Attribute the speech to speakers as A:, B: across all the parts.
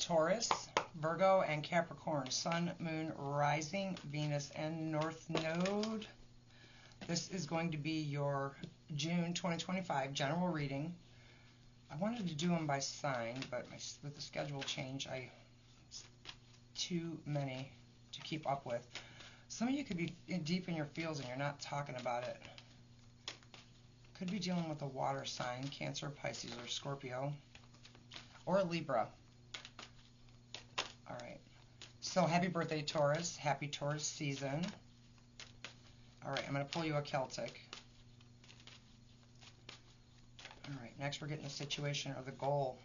A: Taurus, Virgo, and Capricorn. Sun, Moon, Rising, Venus, and North Node. This is going to be your June 2025 general reading. I wanted to do them by sign, but with the schedule change, it's too many to keep up with. Some of you could be deep in your feels and you're not talking about it. Could be dealing with a water sign, Cancer, Pisces, or Scorpio, or a Libra. All right. So happy birthday, Taurus. Happy Taurus season. All right, I'm going to pull you a Celtic. All right, next we're getting the situation or the goal,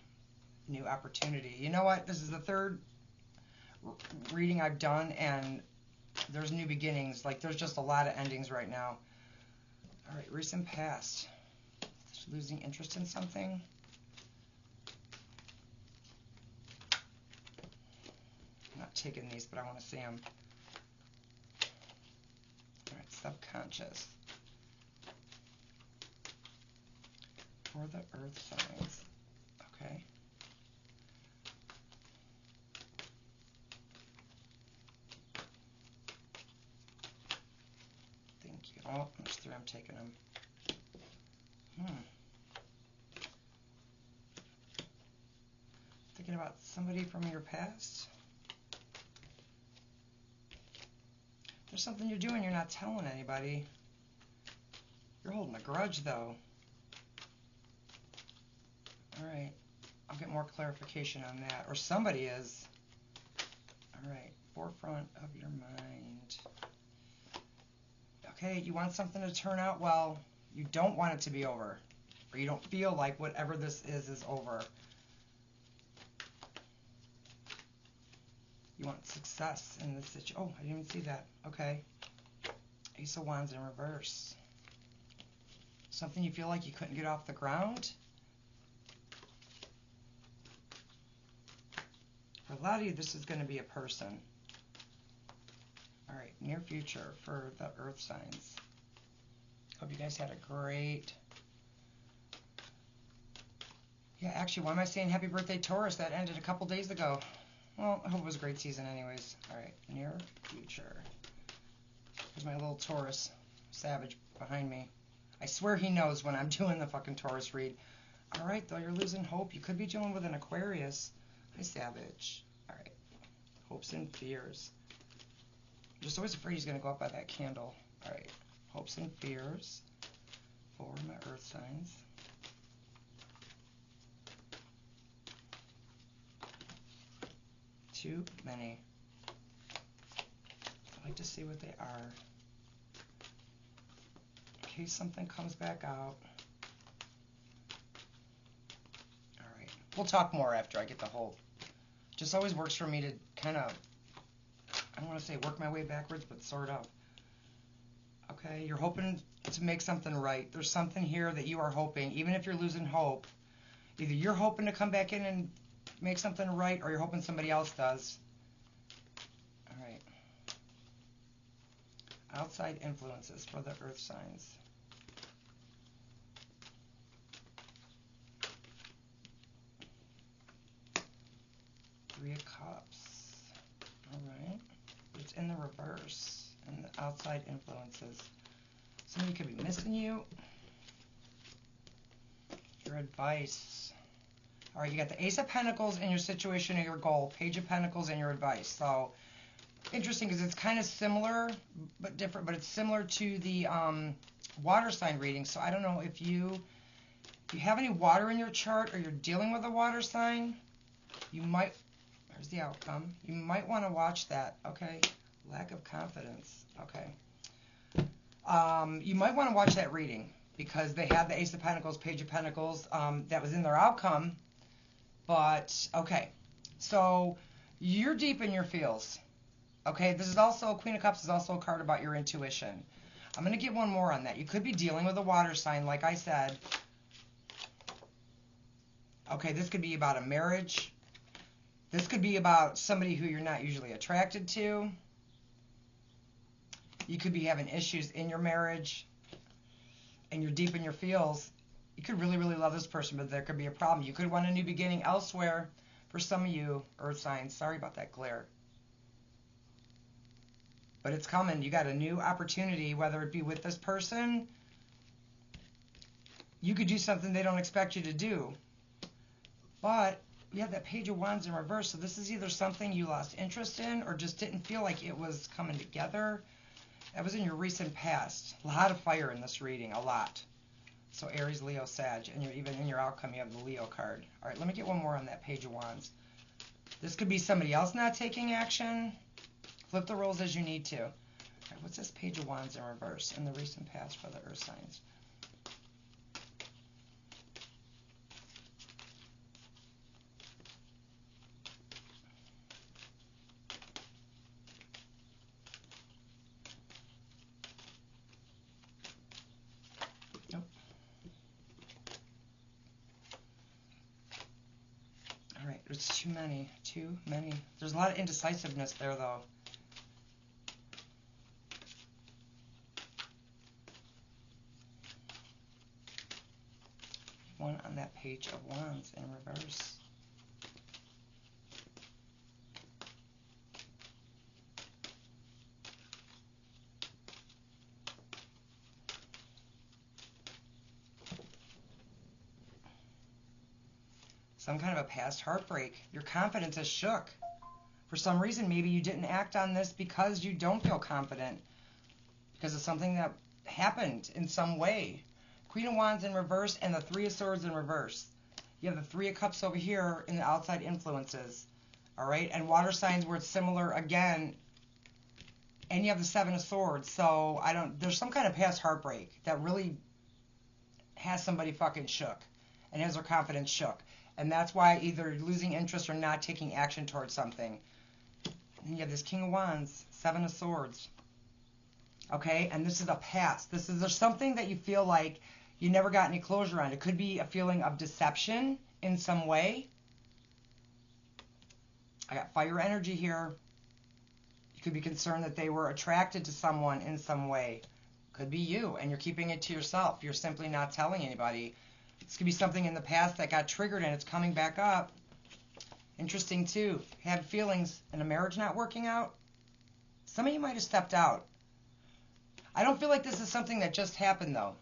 A: new opportunity. You know what? This is the third reading I've done, and there's new beginnings. Like, there's just a lot of endings right now. All right, recent past. Just losing interest in something. I'm not taking these, but I want to see them. All right, subconscious. For the earth signs. Okay. Thank you. Oh, there's three. I'm taking them. Thinking about somebody from your past. There's something you're doing you're not telling anybody. You're holding a grudge, though. All right. I'll get more clarification on that. Or somebody is. All right. Forefront of your mind. Okay, you want something to turn out well. You don't want it to be over. Or you don't feel like whatever this is over. You want success in this situation. Oh, I didn't even see that. Okay. Ace of Wands in reverse. Something you feel like you couldn't get off the ground. For a lot of you, this is going to be a person. All right, near future for the earth signs. Hope you guys had a great... Yeah, actually, why am I saying happy birthday, Taurus? That ended a couple days ago. Well, I hope it was a great season anyways. All right, near future. There's my little Taurus savage behind me. I swear he knows when I'm doing the fucking Taurus read. All right, though, you're losing hope. You could be dealing with an Aquarius. Hi, savage. All right. Hopes and fears. I'm just always afraid he's going to go up by that candle. All right. Hopes and fears for my earth signs. Too many. I'd like to see what they are. In case something comes back out. Alright. We'll talk more after I get the whole... Just always works for me to kind of... I don't want to say work my way backwards, but sort of. Okay, you're hoping to make something right. There's something here that you are hoping, even if you're losing hope. Either you're hoping to come back in and make something right, or you're hoping somebody else does. All right. Outside influences for the earth signs. Three of Cups. All right. It's in the reverse. And the outside influences. Somebody could be missing you. Your advice. All right, you got the Ace of Pentacles in your situation or your goal, Page of Pentacles in your advice. So, interesting because it's kind of similar but different, but it's similar to the water sign reading. So, I don't know if you have any water in your chart or you're dealing with a water sign, you might, there's the outcome. You might want to watch that, okay? Lack of confidence, okay. You might want to watch that reading because they had the Ace of Pentacles, Page of Pentacles, that was in their outcome. But, okay, so you're deep in your feels, okay? This is also, Queen of Cups is also a card about your intuition. I'm going to get one more on that. You could be dealing with a water sign, like I said. Okay, this could be about a marriage. This could be about somebody who you're not usually attracted to. You could be having issues in your marriage, and you're deep in your feels. You could really, really love this person, but there could be a problem. You could want a new beginning elsewhere, for some of you, earth signs. Sorry about that glare. But it's coming. You got a new opportunity, whether it be with this person. You could do something they don't expect you to do. But we have that Page of Wands in reverse. So this is either something you lost interest in or just didn't feel like it was coming together. That was in your recent past. A lot of fire in this reading. A lot. So Aries, Leo, Sag. And even in your outcome, you have the Leo card. All right, let me get one more on that Page of Wands. This could be somebody else not taking action. Flip the roles as you need to. All right, what's this Page of Wands in reverse in the recent past for the earth signs? Nope. All right, there's too many. Too many. There's a lot of indecisiveness there, though. One on that Page of Wands in reverse. Some kind of a past heartbreak. Your confidence is shook. For some reason, maybe you didn't act on this because you don't feel confident. Because of something that happened in some way. Queen of Wands in reverse and the Three of Swords in reverse. You have the Three of Cups over here in the outside influences. All right? And water signs where it's similar again. And you have the Seven of Swords. So there's some kind of past heartbreak that really has somebody fucking shook and has their confidence shook. And that's why either losing interest or not taking action towards something. And you have this King of Wands, Seven of Swords. Okay? And this is a past. There's something that you feel like you never got any closure on. It could be a feeling of deception in some way. I got fire energy here. You could be concerned that they were attracted to someone in some way. Could be you, and you're keeping it to yourself. You're simply not telling anybody. This could be something in the past that got triggered and it's coming back up. Interesting, too. Have feelings in a marriage not working out. Some of you might have stepped out. I don't feel like this is something that just happened, though.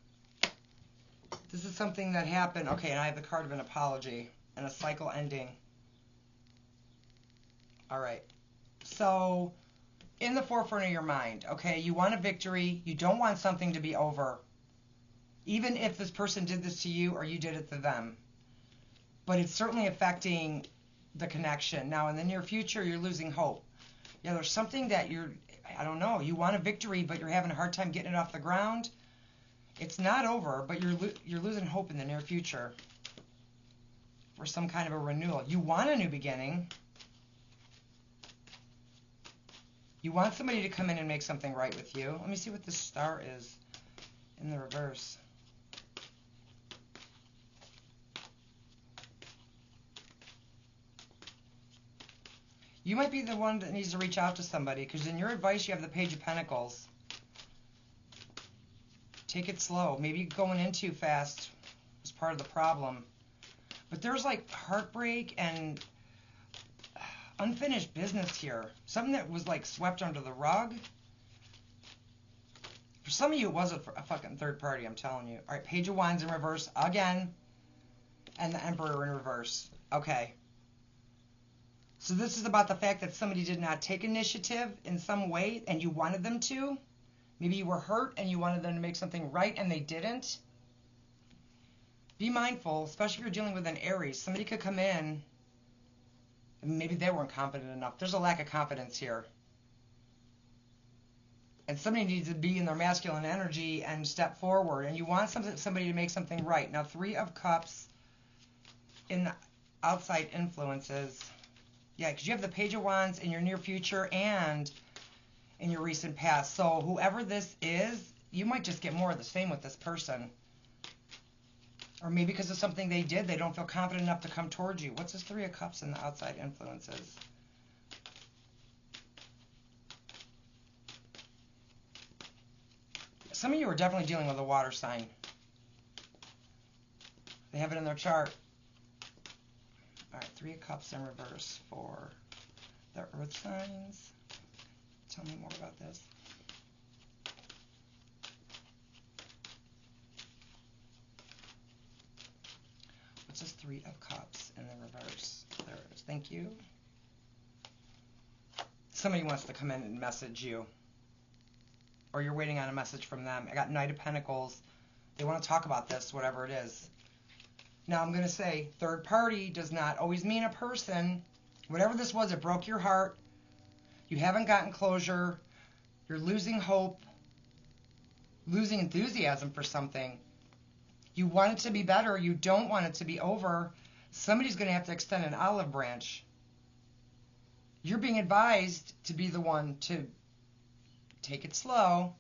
A: This is something that happened. Okay, and I have the card of an apology and a cycle ending. All right. So, in the forefront of your mind, okay, you want a victory. You don't want something to be over. Even if this person did this to you or you did it to them. But it's certainly affecting the connection. Now, in the near future, you're losing hope. Yeah, there's something that I don't know, you want a victory, but you're having a hard time getting it off the ground. It's not over, but you're losing hope in the near future. Or some kind of a renewal. You want a new beginning. You want somebody to come in and make something right with you. Let me see what this star is in the reverse. You might be the one that needs to reach out to somebody, because in your advice you have the Page of Pentacles. Take it slow. Maybe going in too fast was part of the problem. But there's like heartbreak and unfinished business here. Something that was like swept under the rug. For some of you, it was a fucking third party, I'm telling you. All right, Page of Wands in reverse again. And the Emperor in reverse. Okay. So this is about the fact that somebody did not take initiative in some way and you wanted them to. Maybe you were hurt and you wanted them to make something right and they didn't. Be mindful, especially if you're dealing with an Aries. Somebody could come in and maybe they weren't confident enough. There's a lack of confidence here. And somebody needs to be in their masculine energy and step forward. And you want somebody to make something right. Now, Three of Cups in the outside influences. Yeah, because you have the Page of Wands in your near future and in your recent past. So whoever this is, you might just get more of the same with this person. Or maybe because of something they did, they don't feel confident enough to come towards you. What's this Three of Cups in the outside influences? Some of you are definitely dealing with a water sign. They have it in their chart. All right, Three of Cups in reverse for the Earth signs. Tell me more about this. What's this Three of Cups in the reverse? There it is. Thank you. Somebody wants to come in and message you, or you're waiting on a message from them. I got Knight of Pentacles. They want to talk about this, whatever it is. Now I'm going to say third party does not always mean a person. Whatever this was, it broke your heart. You haven't gotten closure. You're losing hope, losing enthusiasm for something. You want it to be better. You don't want it to be over. Somebody's going to have to extend an olive branch. You're being advised to be the one to take it slow.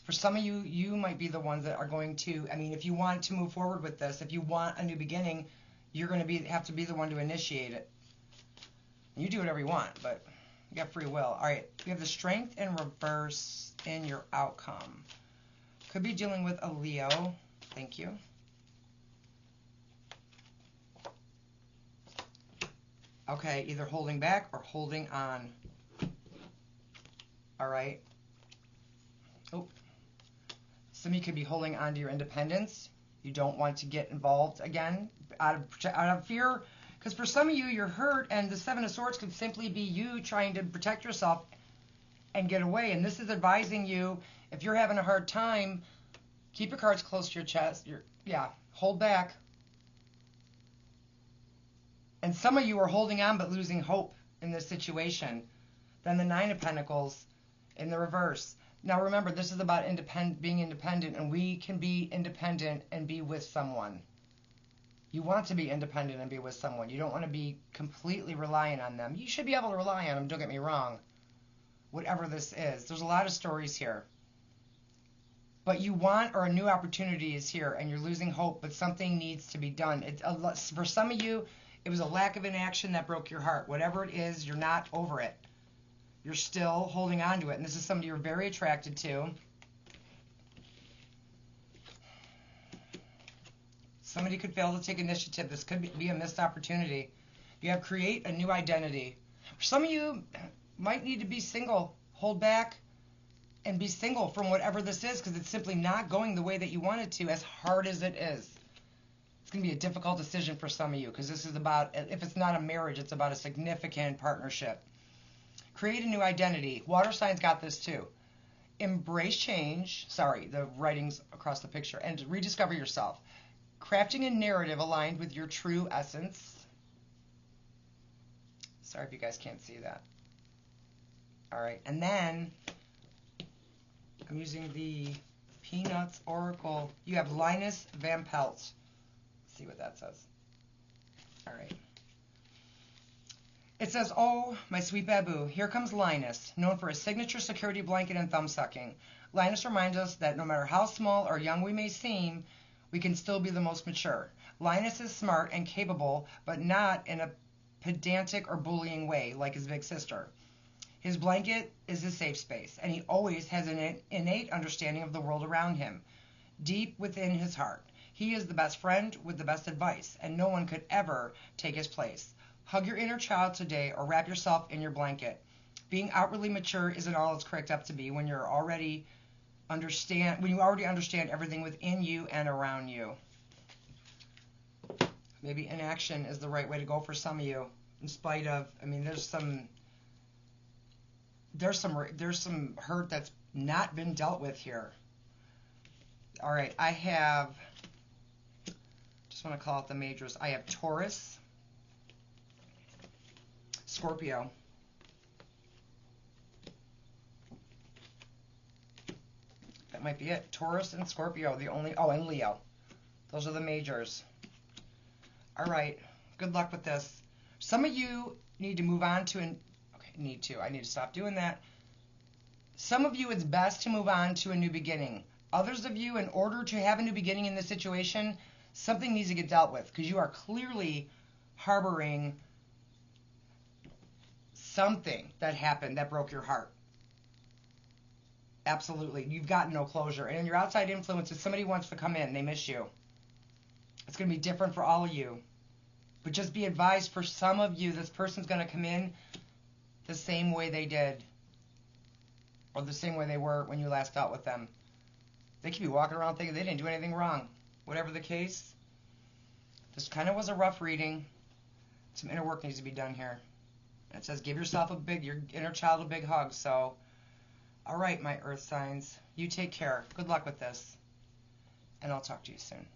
A: For some of you, you might be the ones that are going to, I mean, if you want to move forward with this, if you want a new beginning, you're going to have to be the one to initiate it. You do whatever you want, but you got free will. All right, we have the Strength in reverse in your outcome. Could be dealing with a Leo. Thank you. Okay, either holding back or holding on. All right. Oh. Some of you could be holding on to your independence. You don't want to get involved again out of fear. Because for some of you, you're hurt, and the Seven of Swords could simply be you trying to protect yourself and get away. And this is advising you, if you're having a hard time, keep your cards close to your chest. Hold back. And some of you are holding on but losing hope in this situation. Then the Nine of Pentacles in the reverse. Now remember, this is about being independent, and we can be independent and be with someone. You want to be independent and be with someone. You don't want to be completely reliant on them. You should be able to rely on them, don't get me wrong. Whatever this is. There's a lot of stories here. But you want, or a new opportunity is here, and you're losing hope, but something needs to be done. For some of you, it was a lack of inaction that broke your heart. Whatever it is, you're not over it. You're still holding on to it. And this is somebody you're very attracted to. Somebody could fail to take initiative. This could be a missed opportunity. You have create a new identity. Some of you might need to be single. Hold back and be single from whatever this is, because it's simply not going the way that you want it to, as hard as it is. It's going to be a difficult decision for some of you, because this is about, if it's not a marriage, it's about a significant partnership. Create a new identity. Water signs got this too. Embrace change. Sorry, the writing's across the picture. And rediscover yourself. Crafting a narrative aligned with your true essence. Sorry if you guys can't see that. All right. And then I'm using the Peanuts Oracle. You have Linus Van Pelt. Let's see what that says. All right. It says, "Oh, my sweet Babu, here comes Linus, known for his signature security blanket and thumb sucking. Linus reminds us that no matter how small or young we may seem, we can still be the most mature. Linus is smart and capable, but not in a pedantic or bullying way like his big sister. His blanket is his safe space, and he always has an innate understanding of the world around him, deep within his heart. He is the best friend with the best advice, and no one could ever take his place. Hug your inner child today, or wrap yourself in your blanket. Being outwardly mature isn't all it's cracked up to be when you already understand everything within you and around you." Maybe inaction is the right way to go for some of you, in spite of, I mean, there's some hurt that's not been dealt with here. All right, I have, just want to call out the majors. I have Taurus, Scorpio, that might be it. Taurus and Scorpio, and Leo. Those are the majors. All right, good luck with this. Some of you need to move on to I need to stop doing that. Some of you, it's best to move on to a new beginning. Others of you, in order to have a new beginning in this situation, something needs to get dealt with, because you are clearly harboring something that happened that broke your heart. Absolutely. You've got no closure. And your outside influences, somebody wants to come in. They miss you. It's going to be different for all of you. But just be advised, for some of you, this person's going to come in the same way they did, or the same way they were when you last dealt with them. They could be walking around thinking they didn't do anything wrong. Whatever the case, this kind of was a rough reading. Some inner work needs to be done here. It says give yourself your inner child a big hug. So, all right, my earth signs, you take care. Good luck with this, and I'll talk to you soon.